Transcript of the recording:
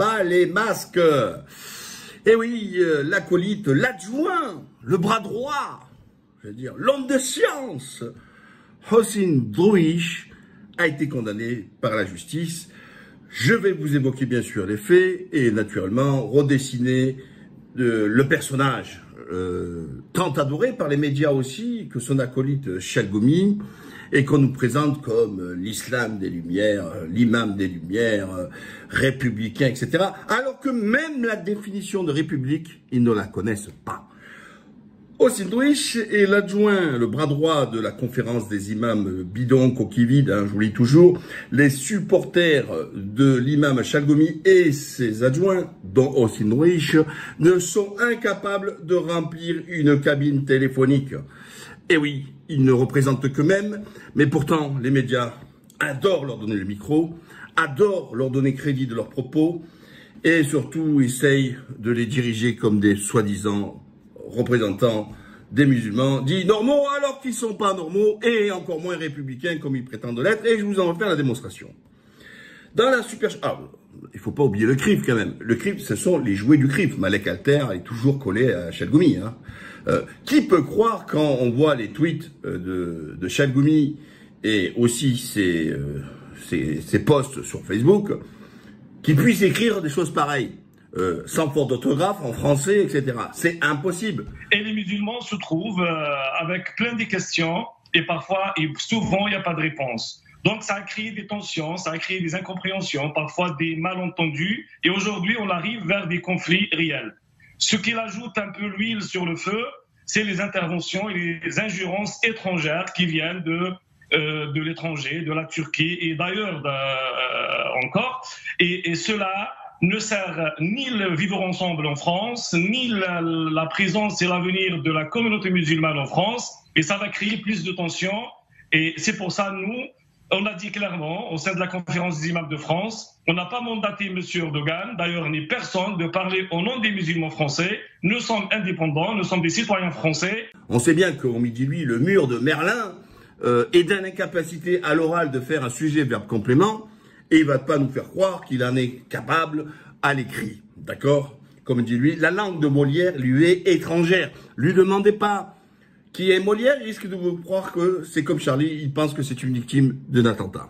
pas les masques. Et oui, l'acolyte, l'adjoint, le bras droit, je veux dire, l'homme de science, Hossein Drouish, a été condamné par la justice. Je vais vous évoquer bien sûr les faits et naturellement redessiner le personnage tant adoré par les médias aussi que son acolyte Chalgoumi et qu'on nous présente comme l'islam des Lumières, l'imam des Lumières, républicain, etc. Alors que même la définition de république, ils ne la connaissent pas. Hossein Drouish est l'adjoint, le bras droit de la conférence des imams bidon, coquille vide, hein, je vous lis toujours. Les supporters de l'imam Chalgoumi et ses adjoints, dont Hossein Drouish, ne sont incapables de remplir une cabine téléphonique. Et oui, ils ne représentent qu'eux-mêmes, mais pourtant les médias adorent leur donner le micro, adorent leur donner crédit de leurs propos, et surtout essayent de les diriger comme des soi-disant représentants des musulmans, dits normaux alors qu'ils ne sont pas normaux et encore moins républicains comme ils prétendent l'être, et je vous en fais la démonstration. Dans la super... Ah, il faut pas oublier le CRIF quand même. Le CRIF, ce sont les jouets du CRIF. Malek Alter est toujours collé à Chalgoumi. Hein. Qui peut croire quand on voit les tweets de Chalgoumi et aussi ses posts sur Facebook, qu'il puisse écrire des choses pareilles sans faute d'orthographe, en français, etc. C'est impossible. Et les musulmans se trouvent avec plein de questions et parfois, et souvent, il n'y a pas de réponse. Donc ça a créé des tensions, ça a créé des incompréhensions, parfois des malentendus. Et aujourd'hui, on arrive vers des conflits réels. Ce qui ajoute un peu l'huile sur le feu, c'est les interventions et les injérences étrangères qui viennent de l'étranger, de la Turquie et d'ailleurs encore. Et cela ne sert ni le vivre ensemble en France, ni la présence et l'avenir de la communauté musulmane en France. Et ça va créer plus de tensions. Et c'est pour ça, nous, on l'a dit clairement, au sein de la conférence des imams de France, on n'a pas mandaté M. Erdogan, d'ailleurs ni personne, de parler au nom des musulmans français. Nous sommes indépendants, nous sommes des citoyens français. On sait bien qu'on dit lui, le mur de Merlin est d'une incapacité à l'oral de faire un sujet-verbe complément. Et il ne va pas nous faire croire qu'il en est capable à l'écrit. D'accord? Comme dit lui, la langue de Molière lui est étrangère. Lui demandez pas qui est Molière, il risque de vous croire que c'est comme Charlie, il pense que c'est une victime d'un attentat.